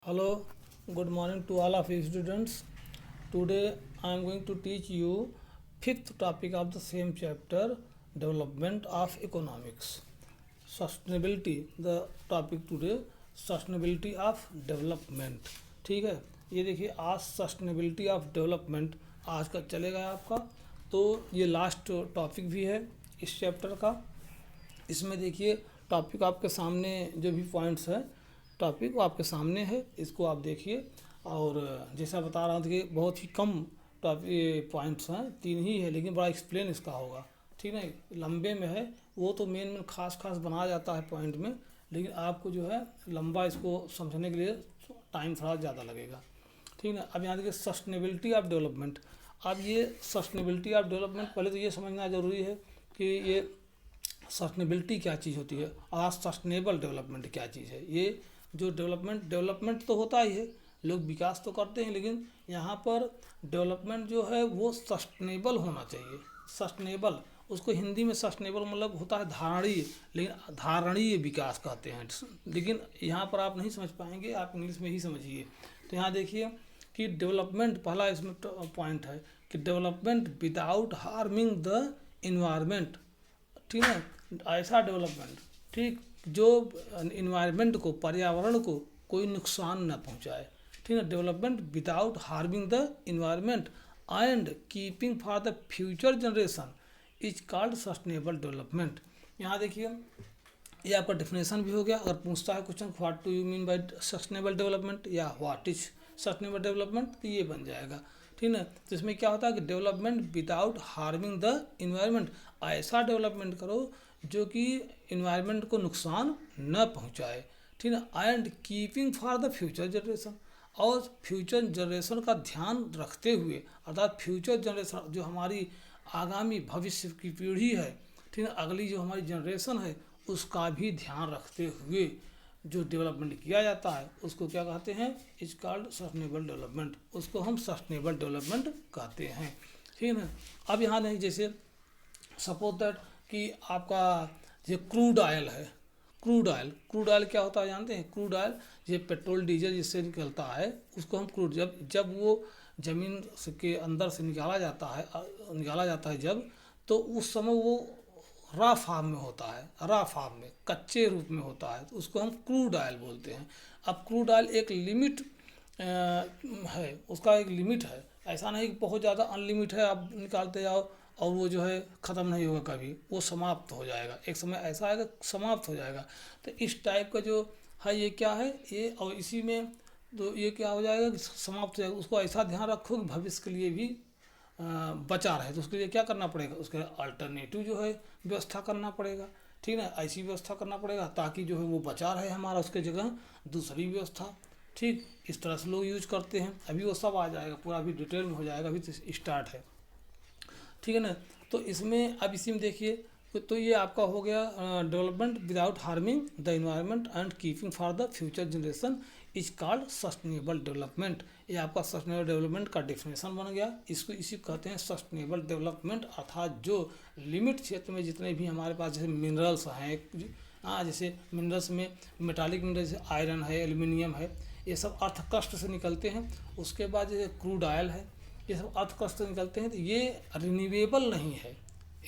Hello, good morning to all of you students. Today I am going to teach you fifth topic of the same chapter, development of economics. Sustainability, the topic today, sustainability of development. ठीक है, ये देखिए आज sustainability of development आज का चलेगा आपका। तो ये लास्ट टॉपिक भी है इस चैप्टर का। इसमें देखिए टॉपिक आपके सामने जो भी पॉइंट्स है टॉपिक वो आपके सामने है, इसको आप देखिए। और जैसा बता रहा हूँ कि बहुत ही कम टॉपिक पॉइंट्स हैं, 3 ही है, लेकिन बड़ा एक्सप्लेन इसका होगा। ठीक है, लंबे में है वो तो मेन खास बनाया जाता है पॉइंट में, लेकिन आपको जो है लंबा इसको समझने के लिए टाइम थोड़ा ज़्यादा लगेगा। ठीक है, अब यहाँ देखिए सस्टेनेबिलिटी ऑफ डेवलपमेंट। अब ये सस्टेनेबिलिटी ऑफ डेवलपमेंट पहले तो ये समझना ज़रूरी है कि ये सस्टेनेबिलिटी क्या चीज़ होती है और सस्टेनेबल डेवलपमेंट क्या चीज़ है। ये जो डेवलपमेंट तो होता ही है, लोग विकास तो करते हैं, लेकिन यहाँ पर डेवलपमेंट जो है वो सस्टेनेबल होना चाहिए। सस्टेनेबल, उसको हिंदी में सस्टेनेबल मतलब होता है धारणीय, लेकिन धारणीय विकास कहते हैं। लेकिन यहाँ पर आप नहीं समझ पाएंगे, आप इंग्लिश में ही समझिए। तो यहाँ देखिए कि डेवलपमेंट पहला इसमें पॉइंट है कि development without harming the environment. ठीक है, ऐसा डेवलपमेंट, ठीक, जो इन्वायरमेंट को, पर्यावरण को कोई नुकसान न पहुंचाए। ठीक है, development without harming the environment and keeping for the future generation is called sustainable development. यहाँ देखिए ये आपका डेफिनेशन भी हो गया। अगर पूछता है question what do you mean by sustainable development या व्हाट इज सस्टेनेबल डेवलपमेंट, तो ये बन जाएगा। ठीक है, तो इसमें क्या होता है कि development without harming the environment, ऐसा डेवलपमेंट करो जो कि इन्वायरमेंट को नुकसान न पहुंचाए। ठीक है, and keeping for the future generation, और फ्यूचर जनरेशन का ध्यान रखते हुए, अर्थात फ्यूचर जनरेशन जो हमारी आगामी भविष्य की पीढ़ी है, ठीक है, अगली जो हमारी जनरेशन है उसका भी ध्यान रखते हुए जो डेवलपमेंट किया जाता है उसको क्या कहते हैं, इज कॉल्ड सस्टेनेबल डेवलपमेंट। उसको हम सस्टेनेबल डेवलपमेंट कहते हैं। ठीक है ना। अब यहाँ नहीं, जैसे सपोज दैट कि आपका ये क्रूड ऑयल है। क्रूड ऑयल क्या होता है जानते हैं? क्रूड ऑयल ये पेट्रोल डीजल जिससे निकलता है उसको हम क्रूड, जब वो ज़मीन के अंदर से निकाला जाता है जब, तो उस समय वो रॉ फार्म में होता है, रॉ फार्म में कच्चे रूप में होता है, तो उसको हम क्रूड ऑयल बोलते हैं। अब क्रूड ऑयल एक लिमिट है, उसका एक लिमिट है। ऐसा नहीं कि बहुत ज़्यादा अनलिमिट है, आप निकालते जाओ और वो जो है ख़त्म नहीं होगा, कभी वो समाप्त हो जाएगा। एक समय ऐसा आएगा समाप्त हो जाएगा। तो इस टाइप का जो है ये क्या है ये, और इसी में तो ये क्या हो जाएगा कि समाप्त हो जाएगा। उसको ऐसा ध्यान रखो कि भविष्य के लिए भी बचा रहे, तो उसके लिए क्या करना पड़ेगा, उसके अल्टरनेटिव जो है व्यवस्था करना पड़ेगा। ठीक है, ऐसी व्यवस्था करना पड़ेगा ताकि जो है वो बचा रहे हमारा, उसके जगह दूसरी व्यवस्था। ठीक, इस तरह से लोग यूज करते हैं। अभी वो सब आ जाएगा, पूरा अभी डिटेल में हो जाएगा, अभी तो स्टार्ट है। ठीक है ना। तो इसमें अब इसी में देखिए, तो ये आपका हो गया development without harming the environment and keeping for the future generation is called sustainable development. ये आपका सस्टेनेबल डेवलपमेंट का डेफिनेशन बन गया। इसको इसी कहते हैं सस्टेनेबल डेवलपमेंट, अर्थात जो लिमिट क्षेत्र में जितने भी हमारे पास जैसे मिनरल्स हैं, जैसे मिनरल्स में मेटालिक मिनरल जैसे आयरन है, एल्युमिनियम है, ये सब अर्थ कस्ट से निकलते हैं। उसके बाद जैसे क्रूड ऑयल है, ये सब अर्थ कस्ट से निकलते हैं। तो ये रिन्यूएबल नहीं है,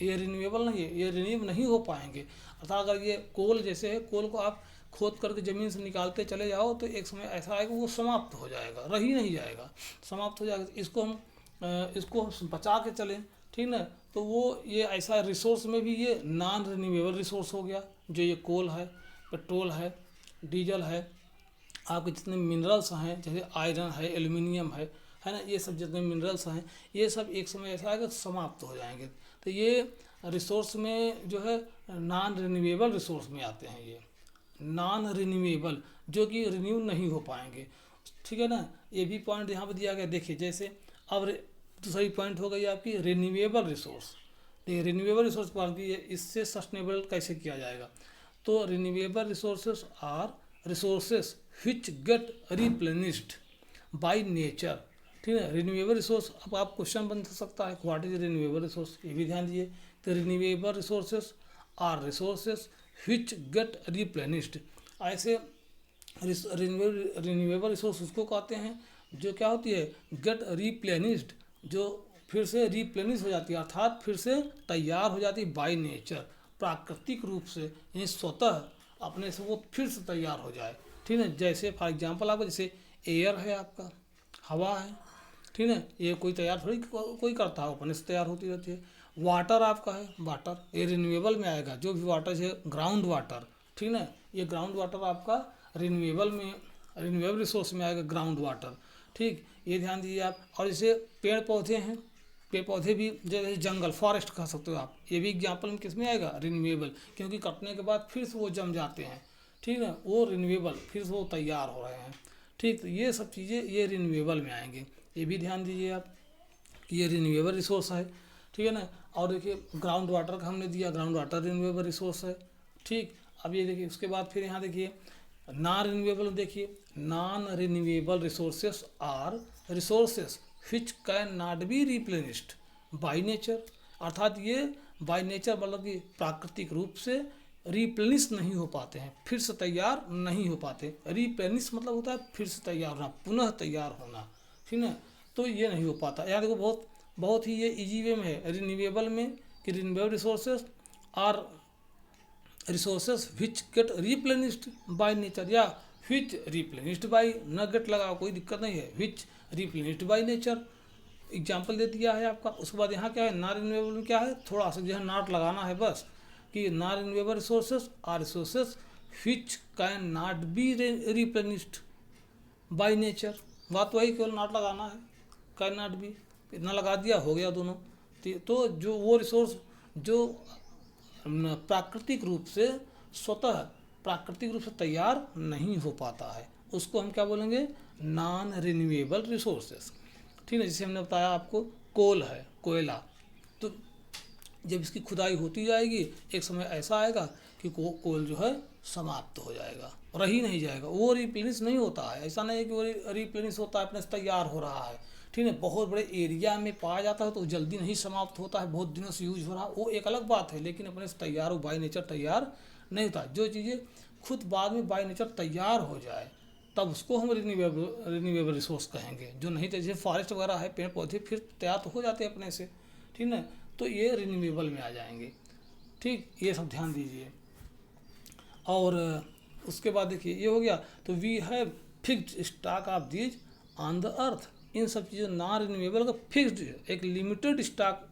ये रिन्यूएबल नहीं है, ये रिन्यू नहीं हो पाएंगे। अर्थात अगर ये कोल जैसे है, कोल को आप खोद करके ज़मीन से निकालते चले जाओ तो एक समय ऐसा आएगा वो समाप्त हो जाएगा, रह ही नहीं जाएगा, समाप्त हो जाएगा। इसको हम बचा के चलें, ठीक ना। तो वो ये ऐसा रिसोर्स में भी ये नॉन रिन्यूएबल रिसोर्स हो गया। जो ये कोल है, पेट्रोल है, डीजल है, आपके जितने मिनरल्स हैं जैसे आयरन है, एल्युमिनियम है ना, ये सब जितने मिनरल्स हैं ये सब एक समय ऐसा आएगा समाप्त हो जाएंगे। तो ये रिसोर्स में जो है नॉन रिन्यूएबल रिसोर्स में आते हैं, ये नॉन रिन्यूएबल जो कि रिन्यू नहीं हो पाएंगे। ठीक है ना। ये भी पॉइंट यहाँ पर दिया गया। देखिए जैसे अब दूसरी पॉइंट हो गई आपकी रिन्यूएबल रिसोर्स। देखिए रिन्यूएबल रिसोर्स पॉइंट की इससे सस्टेनेबल कैसे किया जाएगा। तो renewable resources are resources which get replenished by nature। ठीक है, रिन्यूएबल रिसोर्स। अब आप क्वेश्चन बन सकता है व्हाट इज रिन्यूएबल रिसोर्स, ये भी ध्यान दिए। तो renewable resources are resources which get replenished, ऐसे रिन्यूएबल रिसोर्स उसको कहते हैं जो क्या होती है, गेट रिप्लेनिश्ड, जो फिर से रिप्लेनिश हो जाती है, अर्थात फिर से तैयार हो जाती है बाय नेचर, प्राकृतिक रूप से, यानी स्वतः अपने से वो फिर से तैयार हो जाए। ठीक है, जैसे फॉर एग्जांपल आपका जैसे एयर है, आपका हवा है, ठीक है, ये कोई तैयार थोड़ी कोई करता है, अपने से तैयार होती रहती है। वाटर आपका है, वाटर ये रिन्यूएबल में आएगा, जो भी वाटर है ग्राउंड वाटर, ठीक है, ये ग्राउंड वाटर आपका रिन्यूएबल रिसोर्स में आएगा, ग्राउंड वाटर। ठीक, ये ध्यान दीजिए आप। और जैसे पेड़ पौधे हैं, पेड़ पौधे भी जैसे जंगल, फॉरेस्ट कह सकते हो आप, ये भी एग्जाम्पल में किस में आएगा, रिन्यूएबल, क्योंकि कटने के बाद फिर से वो जम जाते हैं। ठीक है, वो रिन्यूएबल, फिर से वो तैयार हो रहे हैं। ठीक, तो ये सब चीज़ें ये रिन्यूएबल में आएंगे, ये भी ध्यान दीजिए आप कि ये रिन्यूएबल रिसोर्स है। ठीक है ना। और देखिए ग्राउंड वाटर का हमने दिया, ग्राउंड वाटर रिन्यूएबल रिसोर्स है। ठीक, अब ये देखिए उसके बाद फिर यहाँ देखिए नॉन रिन्यूएबल, देखिए non renewable resources are resources which can not be replenished by nature, अर्थात ये बाय नेचर मतलब कि प्राकृतिक रूप से रिप्लेनिश नहीं हो पाते हैं, फिर से तैयार नहीं हो पाते। रिप्लेनिश मतलब होता है फिर से तैयार होना, पुनः तैयार होना। ठीक है, तो ये नहीं हो पाता। यार देखो बहुत बहुत ही ये इजी वे में है रिन्यूएबल में कि renewable resources are resources which get replenished by nature, या विच रिप्लेनिश्ड बाय, न गेट लगा कोई दिक्कत नहीं है, which replenished by nature, example दे दिया है आपका। उसके बाद यहाँ क्या है, नॉन रिन्यूएबल में क्या है, थोड़ा सा जो है नॉट लगाना है बस, कि non renewable resources are resources which can not be replenished by nature, बात वही, केवल नॉट लगाना है, कैन नॉट बी, इतना लगा दिया, हो गया दोनों। तो जो वो रिसोर्स जो प्राकृतिक रूप से स्वतः प्राकृतिक रूप से तैयार नहीं हो पाता है, उसको हम क्या बोलेंगे, नॉन रिन्यूएबल रिसोर्सेस। ठीक है, जैसे हमने बताया आपको कोल है, कोयला, तो जब इसकी खुदाई होती जाएगी एक समय ऐसा आएगा कि कोल जो है समाप्त हो जाएगा, रह ही नहीं जाएगा, वो रिप्लेनिश नहीं होता है। ऐसा नहीं है कि वो रिप्लेनिश होता है, अपने से तैयार हो रहा है। ठीक है, बहुत बड़े एरिया में पाया जाता है तो जल्दी नहीं समाप्त होता है, बहुत दिनों से यूज हो रहा है, वो एक अलग बात है, लेकिन अपने से तैयार हो, बाय नेचर तैयार नहीं होता। जो चीज़ें खुद बाद में बाय नेचर तैयार हो जाए तब उसको हम रिन्यूएबल रिसोर्स कहेंगे। जो नहीं, जैसे फॉरेस्ट वगैरह है, पेड़ पौधे फिर तैयार तो हो जाते हैं अपने से, ठीक है, तो ये रिन्यूएबल में आ जाएंगे। ठीक, ये सब ध्यान दीजिए। और उसके बाद देखिए ये हो गया, तो we have fixed stock of these on the earth, इन सब चीज़ों नॉन रिन्यूएबल का फिक्स्ड एक limited stock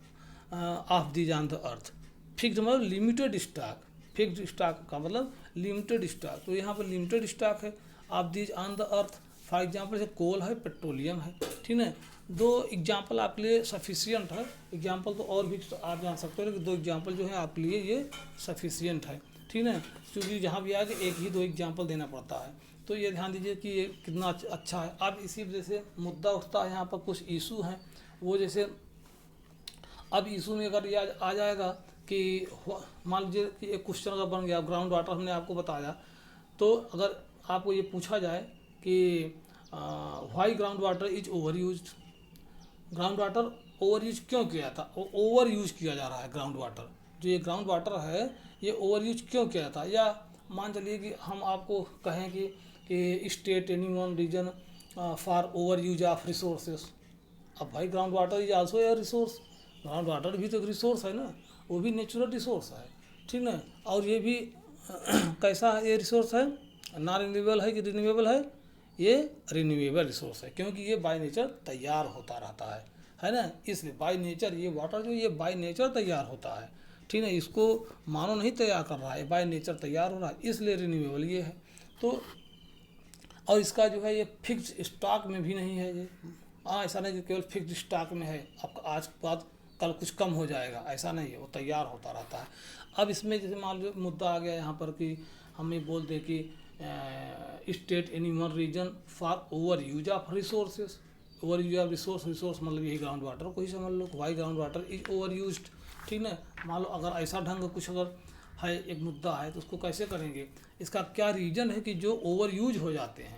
of these on the earth. Fixed मतलब लिमिटेड स्टॉक, फिक्स्ड स्टॉक का मतलब लिमिटेड स्टॉक, तो यहाँ पर लिमिटेड स्टॉक है of these on the earth. For example जैसे कोल है, पेट्रोलियम है, ठीक है, दो एग्जाम्पल आपके लिए सफिशियंट है। एग्जाम्पल तो और भी आप जान सकते हो, लेकिन दो एग्जाम्पल जो है आपके लिए ये सफिशियंट है। ठीक है, क्योंकि जहाँ भी आगे एक ही दो एग्जाम्पल देना पड़ता है, तो ये ध्यान दीजिए कि ये कितना अच्छा है। अब इसी वजह से मुद्दा उठता है, यहाँ पर कुछ इशू हैं, वो जैसे अब इशू में अगर ये आ जाएगा कि मान लीजिए कि एक क्वेश्चन अगर बन गया, ग्राउंड वाटर हमने आपको बताया, तो अगर आपको ये पूछा जाए कि why ground water is over used, ground water over use क्यों किया था, ओवर यूज किया जा रहा है ग्राउंड वाटर, जो ये ग्राउंड वाटर है ये ओवर यूज क्यों किया था। या मान चलिए कि हम आपको कहें कि state any one reason for over use of resources. अब भाई ground water is also a resource, ground water भी तो एक रिसोर्स है ना, वो भी नेचुरल रिसोर्स है, ठीक ना। और ये भी कैसा है, ये रिसोर्स है, नॉन रिन्यूएबल है कि रिन्यूएबल है, ये रिन्यूएबल रिसोर्स है, क्योंकि ये बाय नेचर तैयार होता रहता है ना। इसलिए बाय नेचर ये वाटर जो ये बाय नेचर तैयार होता है, ठीक है, इसको मानो नहीं तैयार कर रहा है, बाय नेचर तैयार हो रहा है, इसलिए रिन्यूएबल ये है। तो और इसका जो है ये फिक्स्ड स्टॉक में भी नहीं है ये, हाँ ऐसा नहीं कि केवल फिक्स्ड स्टॉक में है, आपका आज के बाद कल कुछ कम हो जाएगा, ऐसा नहीं है, वो तैयार होता रहता है। अब इसमें जैसे मान लो मुद्दा आ गया यहाँ पर कि हम ये बोल दें कि state any one reason for over use of resources, over use of resource मतलब यही ग्राउंड वाटर को ही समझ लो, why ground water is over used, ठीक है। मान लो अगर ऐसा ढंग कुछ अगर है एक मुद्दा है तो उसको कैसे करेंगे, इसका क्या रीजन है कि जो ओवर यूज हो जाते हैं,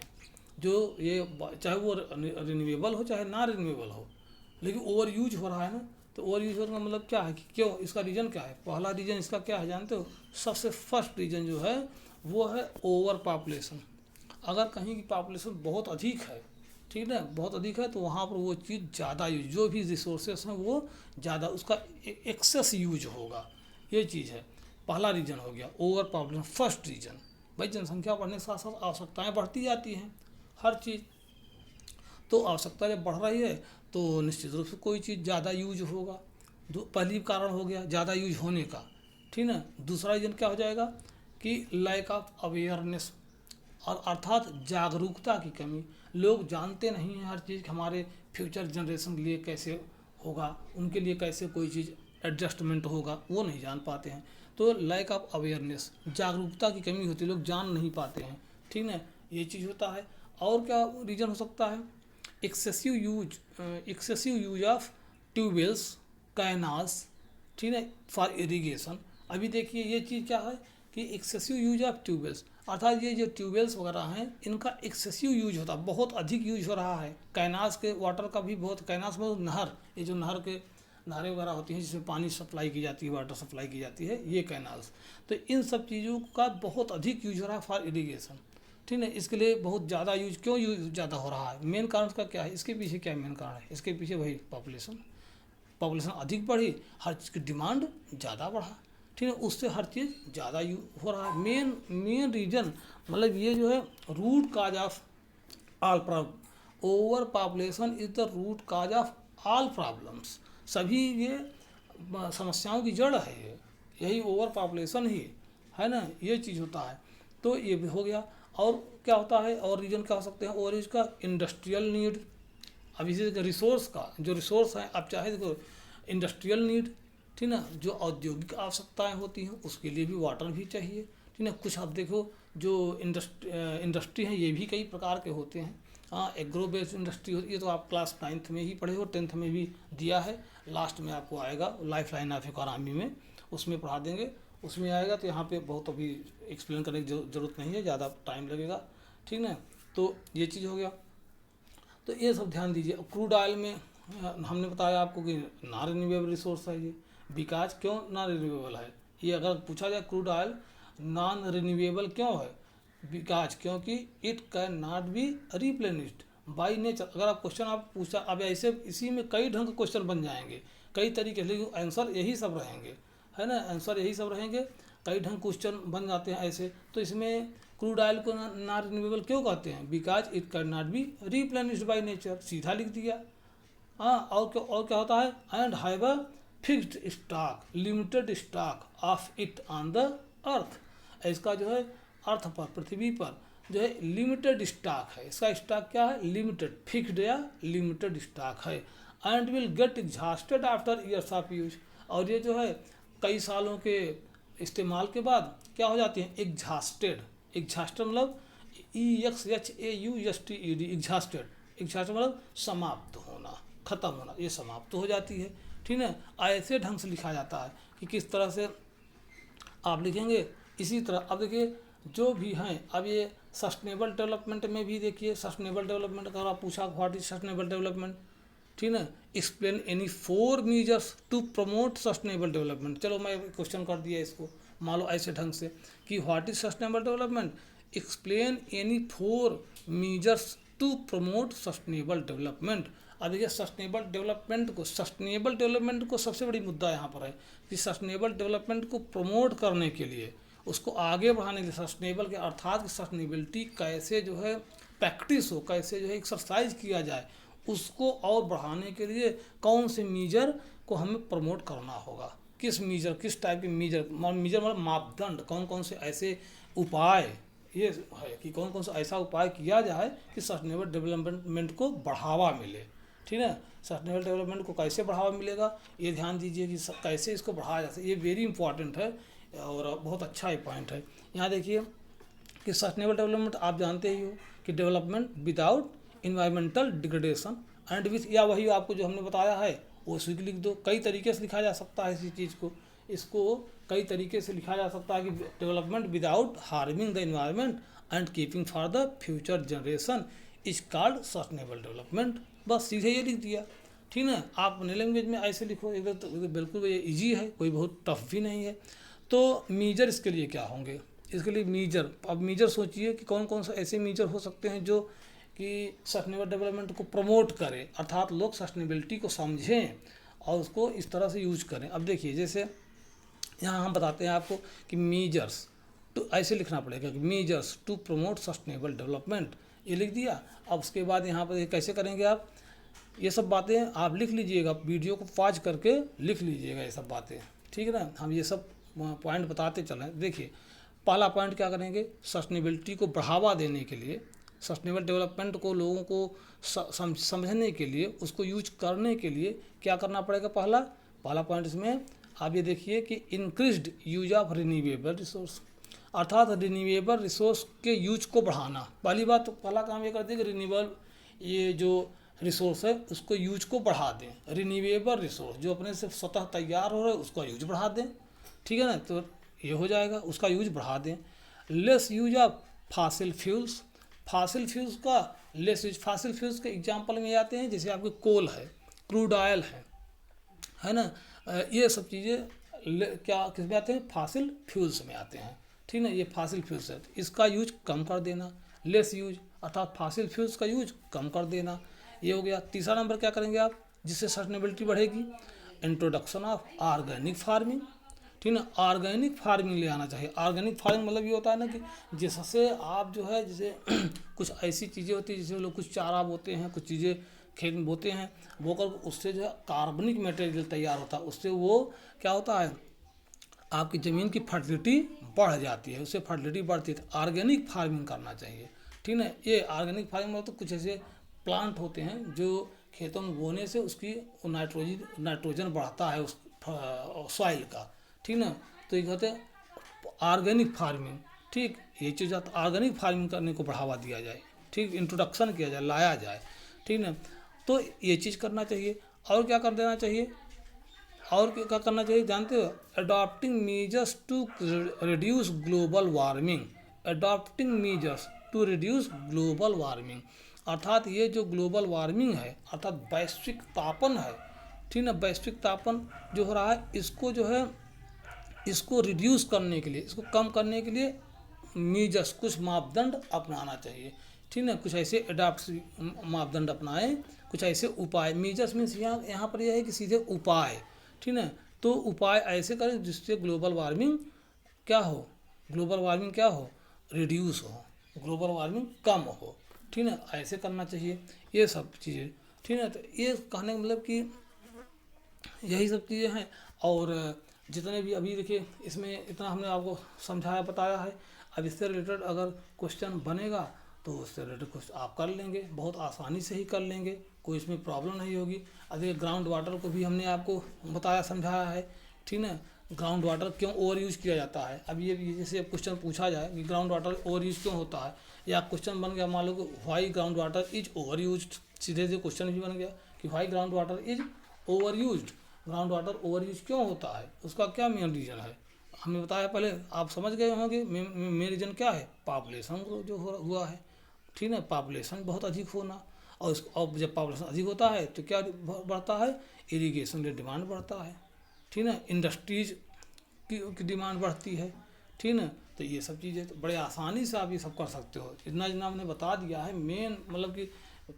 जो ये चाहे वो रिन्यूएबल हो चाहे ना रिन्यूएबल हो, लेकिन ओवर यूज हो रहा है ना, तो ओवर यूज होने का मतलब क्या है कि क्यों, इसका रीज़न क्या है। पहला रीज़न इसका क्या है जानते हो, सबसे फर्स्ट रीज़न जो है वो है ओवर पॉपुलेशन। अगर कहीं की पॉपुलेशन बहुत अधिक है, ठीक है, बहुत अधिक है, तो वहाँ पर वो चीज़ ज़्यादा यूज, जो भी रिसोर्सेस हैं वो ज़्यादा उसका एक्सेस यूज होगा, ये चीज़ है। पहला रीजन हो गया ओवर पॉपुलेशन, फर्स्ट रीजन। भाई जनसंख्या बढ़ने के साथ साथ आवश्यकताएँ बढ़ती जाती हैं, हर चीज़, तो आवश्यकता जब बढ़ रही है तो निश्चित रूप से कोई चीज़ ज़्यादा यूज होगा। पहली कारण हो गया ज़्यादा यूज होने का, ठीक ना। दूसरा रीजन क्या हो जाएगा कि लैक ऑफ अवेयरनेस, और अर्थात जागरूकता की कमी। लोग जानते नहीं हैं हर चीज़, हमारे फ्यूचर जनरेशन के लिए कैसे होगा, उनके लिए कैसे कोई चीज़ एडजस्टमेंट होगा, वो नहीं जान पाते हैं। तो लैक ऑफ अवेयरनेस, जागरूकता की कमी होती है, लोग जान नहीं पाते हैं, ठीक ना, ये चीज़ होता है। और क्या रीज़न हो सकता है, excessive use of tube wells, canals, ठीक है, फॉर इरीगेशन। अभी देखिए ये चीज़ क्या है कि एक्सेसिव यूज ऑफ ट्यूबवेल्स, अर्थात ये जो ट्यूबवेल्स वगैरह हैं इनका एक्सेसिव यूज होता है, बहुत अधिक यूज हो रहा है। कैनाल्स के वाटर का भी बहुत, कैनाल्स में नहर, ये जो नहरें वगैरह होती हैं जिसमें पानी सप्लाई की जाती है, वाटर सप्लाई की जाती है, ये कैनाल्स, तो इन सब चीज़ों का बहुत अधिक यूज हो रहा है फॉर इरीगेशन, ठीक है। इसके लिए बहुत ज़्यादा यूज, क्यों यूज ज़्यादा हो रहा है, मेन कारण उसका क्या है, इसके पीछे क्या मेन कारण है, इसके पीछे वही पॉपुलेशन अधिक बढ़ी, हर चीज़ की डिमांड ज़्यादा बढ़ा, ठीक है, उससे हर चीज़ ज़्यादा यूज हो रहा है। मेन रीजन, मतलब ये जो है root cause of all problem, over population is the root cause of all problems. सभी ये समस्याओं की जड़ है, यही ओवर पॉपुलेशन ही है ना, ये चीज़ होता है। तो ये भी हो गया। और क्या होता है, और रीजन क्या हो सकते हैं, और इसका इंडस्ट्रियल नीड। अब इसी रिसोर्स का जो रिसोर्स है, आप चाहे देखो इंडस्ट्रियल नीड, ठीक ना, जो औद्योगिक आवश्यकताएं होती हैं उसके लिए भी वाटर भी चाहिए, ठीक ना। कुछ आप देखो जो इंडस्ट्री है ये भी कई प्रकार के होते हैं। हाँ, एग्रो बेस्ड इंडस्ट्री होती है, तो आप क्लास 9th में ही पढ़े हो, 10th में भी दिया है, लास्ट में आपको आएगा लाइफ लाइन ऑफ इकोनॉमी में, उसमें पढ़ा देंगे, उसमें आएगा। तो यहाँ पे बहुत अभी एक्सप्लेन करने की ज़रूरत नहीं है, ज़्यादा टाइम लगेगा, ठीक ना। तो ये चीज़ हो गया, तो ये सब ध्यान दीजिए। क्रूड ऑयल में हमने बताया आपको कि नॉन रिन्यूएबल रिसोर्स है ये, बिकॉज क्यों नॉन रिन्यूएबल है, ये अगर पूछा जाए क्रूड ऑयल नॉन रिन्यूएबल क्यों है, बिकॉज क्योंकि it can not be replenished by nature. अगर आप क्वेश्चन आप पूछा, अब ऐसे इसी में कई ढंग के क्वेश्चन बन जाएंगे, कई तरीके, लेकिन आंसर यही सब रहेंगे, है ना, आंसर यही सब रहेंगे, कई ढंग क्वेश्चन बन जाते हैं ऐसे। तो इसमें क्रूड ऑयल को नॉन रिन्यूएबल क्यों कहते हैं, because it can not be replenished by nature, सीधा लिख दिया। हाँ, और क्या होता है, and have a fixed stock, limited stock of it on the अर्थ। इसका जो है अर्थ पर, पृथ्वी पर जो है लिमिटेड स्टॉक है, इसका स्टॉक क्या है, लिमिटेड, फिक्स्ड या लिमिटेड स्टॉक है। And will get exhausted after years of use, और ये जो है कई सालों के इस्तेमाल के बाद क्या हो जाती हैं, एग्जॉस्टेड। एग्जॉस्टेड मतलब EXHAUSTED, एग्जॉस्टेड, एग्जॉस्टेड मतलब समाप्त होना, खत्म होना, ये समाप्त हो जाती है, ठीक है। ऐसे ढंग से लिखा जाता है कि किस तरह से आप लिखेंगे, इसी तरह। अब देखिए जो भी हैं, अब ये सस्टेनेबल डेवलपमेंट में भी देखिए, सस्टेनेबल डेवलपमेंट अगर आप पूछा व्हाट इज सस्टेनेबल डेवलपमेंट, ठीक है, explain any 4 measures to promote sustainable development. चलो मैं क्वेश्चन कर दिया इसको, मान लो ऐसे ढंग से कि what is sustainable development, explain any 4 measures to promote sustainable development. अब देखिए सस्टेनेबल डेवलपमेंट को सबसे बड़ी मुद्दा यहाँ पर है कि सस्टेनेबल डेवलपमेंट को प्रमोट करने के लिए, उसको आगे बढ़ाने के लिए, सस्टेनेबल के अर्थात सस्टेनेबिलिटी कैसे जो है प्रैक्टिस हो, कैसे जो है एक्सरसाइज किया जाए, उसको और बढ़ाने के लिए कौन से मीजर को हमें प्रमोट करना होगा, किस मीजर, किस टाइप के मीजर मतलब मापदंड, कौन कौन से ऐसे उपाय ये है कि कौन कौन सा ऐसा उपाय किया जाए कि सस्टेनेबल डेवलपमेंट को बढ़ावा मिले, ठीक है। सस्टेनेबल डेवलपमेंट को कैसे बढ़ावा मिलेगा, ये ध्यान दीजिए कि कैसे इसको बढ़ाया जा सकता है, ये वेरी इंपॉर्टेंट है और बहुत अच्छा एक पॉइंट है। यहाँ देखिए कि सस्टेनेबल डेवलपमेंट आप जानते ही हो कि development without environmental degradation and with, या वही आपको जो हमने बताया है वो उसी लिख दो। कई तरीके से लिखा जा सकता है इसी चीज़ को, इसको कई तरीके से लिखा जा सकता है कि development without harming the environment and keeping for the future generation is called sustainable development. बस सीधे ये लिख दिया, ठीक है। आप अपने लैंग्वेज में ऐसे लिखो, एकदम बिल्कुल ये ईजी है, कोई बहुत टफ भी नहीं है। तो मीजर इसके लिए क्या होंगे, इसके लिए मीजर, अब मीजर सोचिए कि कौन कौन सा ऐसे मीजर हो सकते हैं जो कि सस्टेनेबल डेवलपमेंट को प्रमोट करें, अर्थात लोग सस्टेनेबिलिटी को समझें और उसको इस तरह से यूज करें। अब देखिए जैसे यहाँ हम बताते हैं आपको कि मीजर्स, तो ऐसे लिखना पड़ेगा कि measures to promote sustainable development, ये लिख दिया। अब उसके बाद यहाँ पर कैसे करेंगे आप, ये सब बातें आप लिख लीजिएगा, वीडियो को पॉज करके लिख लीजिएगा ये सब बातें, ठीक है ना। हम ये सब पॉइंट बताते चलें। देखिए पहला पॉइंट क्या करेंगे, सस्टेनेबिलिटी को बढ़ावा देने के लिए, सस्टेनेबल डेवलपमेंट को लोगों को समझने के लिए, उसको यूज करने के लिए क्या करना पड़ेगा। पहला पॉइंट इसमें आप ये देखिए कि increased use of renewable resource, अर्थात रिन्यूएबल रिसोर्स के यूज को बढ़ाना। पहली बात तो पहला काम ये करते हैं कि रिन्यूएबल ये जो रिसोर्स है उसको यूज को बढ़ा दें। रिन्यूएबल रिसोर्स जो अपने से स्वतः तैयार हो रहा है उसका यूज बढ़ा दें, ठीक है ना, तो ये हो जाएगा, उसका यूज बढ़ा दें। Less use of fossil fuels, fossil fuels का लेस यूज, फॉसिल फ्यूल्स के एग्जांपल में आते हैं जैसे आपके कोल है, क्रूड ऑयल है ना, ये सब चीज़ें क्या किस में आते हैं, फॉसिल फ्यूल्स में आते हैं, ठीक है ना। ये फॉसिल फ्यूल्स है, इसका यूज कम कर देना, लेस यूज अर्थात फॉसिल फ्यूल्स का यूज कम कर देना, ये हो गया। तीसरा नंबर क्या करेंगे आप जिससे सस्टेनेबिलिटी बढ़ेगी, इंट्रोडक्शन ऑफ ऑर्गेनिक फार्मिंग, ठीक है ना। ऑर्गेनिक फार्मिंग ले आना चाहिए। ऑर्गेनिक फार्मिंग मतलब ये होता है ना कि जिससे आप जो है जैसे कुछ ऐसी चीज़ें होती है जैसे लोग कुछ चारा बोते हैं, कुछ चीज़ें खेत में बोते हैं, बोकर उससे जो है कार्बनिक मटेरियल तैयार होता है, उससे वो क्या होता है आपकी ज़मीन की फर्टिलिटी बढ़ जाती है, उससे फर्टिलिटी बढ़ती है। तो ऑर्गेनिक फार्मिंग करना चाहिए, ठीक है। ये ऑर्गेनिक फार्मिंग मतलब तो कुछ ऐसे प्लांट होते हैं जो खेतों में बोने से उसकी नाइट्रोजन बढ़ता है उस सॉइल का, ठीक ना। तो ये कहते हैं ऑर्गेनिक फार्मिंग, ठीक। ये चीज़ ऑर्गेनिक फार्मिंग करने को बढ़ावा दिया जाए, ठीक, इंट्रोडक्शन किया जाए, लाया जाए, ठीक ना। तो ये चीज़ करना चाहिए। और क्या कर देना चाहिए, और क्या करना चाहिए जानते हो, adopting measures to reduce global warming, adopting measures to reduce global warming, अर्थात ये जो ग्लोबल वार्मिंग है अर्थात वैश्विक तापन है, ठीक ना, वैश्विक तापन जो हो रहा है इसको जो है इसको रिड्यूस करने के लिए, इसको कम करने के लिए मीजर्स कुछ मापदंड अपनाना चाहिए, ठीक ना। कुछ ऐसे अडॉप्ट मापदंड अपनाएं, कुछ ऐसे उपाय, मीजर्स मीन्स यहाँ पर यह है कि सीधे उपाय, ठीक ना। तो उपाय ऐसे करें जिससे ग्लोबल वार्मिंग क्या हो, ग्लोबल वार्मिंग क्या हो, रिड्यूस हो, ग्लोबल वार्मिंग कम हो, ठीक ना। ऐसे करना चाहिए ये सब चीज़ें, ठीक है। तो ये कहने का मतलब कि यही सब चीज़ें हैं। और जितने भी अभी देखिए इसमें इतना हमने आपको समझाया बताया है। अब इससे रिलेटेड अगर क्वेश्चन बनेगा तो उससे रिलेटेड क्वेश्चन आप कर लेंगे, बहुत आसानी से ही कर लेंगे, कोई इसमें प्रॉब्लम नहीं होगी। अभी ग्राउंड वाटर को भी हमने आपको बताया समझाया है, ठीक है। ग्राउंड वाटर क्यों ओवर यूज किया जाता है, अब ये जैसे क्वेश्चन पूछा जाए कि ग्राउंड वाटर ओवर यूज क्यों होता है, या क्वेश्चन बन गया मान लो कि why ground water is over use, सीधे से क्वेश्चन भी बन गया कि why ground water is over use, ground water over use क्यों होता है, उसका क्या मेन रीज़न है, हमने बताया पहले, आप समझ गए होंगे। मेन रीज़न क्या है, पॉपुलेशन जो हुआ है, ठीक है, पॉपुलेशन बहुत अधिक होना, और जब पॉपुलेशन अधिक होता है तो क्या बढ़ता है, इरिगेशन की डिमांड बढ़ता है, ठीक है, इंडस्ट्रीज की डिमांड बढ़ती है, ठीक है। तो ये सब चीज़ें तो बड़े आसानी से आप ये सब कर सकते हो। इतना जितना हमने बता दिया है, मेन मतलब कि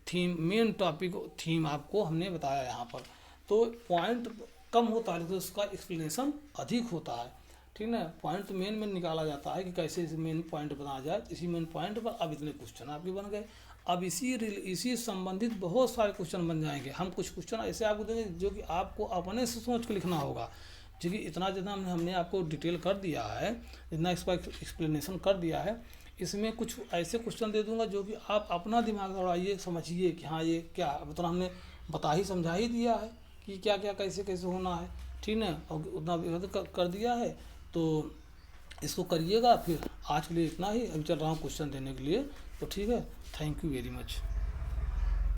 थीम, मेन टॉपिक थीम आपको हमने बताया यहाँ पर। तो पॉइंट कम होता है तो उसका एक्सप्लेनेशन अधिक होता है, ठीक है। पॉइंट तो मेन निकाला जाता है कि कैसे इसे मेन पॉइंट बनाया जाए, इसी मेन पॉइंट पर अब इतने क्वेश्चन आपके बन गए। अब इसी संबंधित बहुत सारे क्वेश्चन बन जाएंगे। हम कुछ क्वेश्चन ऐसे आपको देंगे जो कि आपको अपने से सोच के लिखना होगा, क्योंकि इतना जितना हमने आपको डिटेल कर दिया है, जितना इसका एक्सप्लेनेशन कर दिया है, इसमें कुछ ऐसे क्वेश्चन दे दूंगा जो कि आप अपना दिमाग दौड़ाइए, समझिए कि हाँ ये क्या, उतना हमने बता ही समझा ही दिया है कि क्या क्या कैसे कैसे होना है, ठीक है। और उतना कर दिया है तो इसको करिएगा। फिर आज के लिए इतना ही, अभी चल रहा हूँ क्वेश्चन देने के लिए, तो ठीक है। Thank you very much.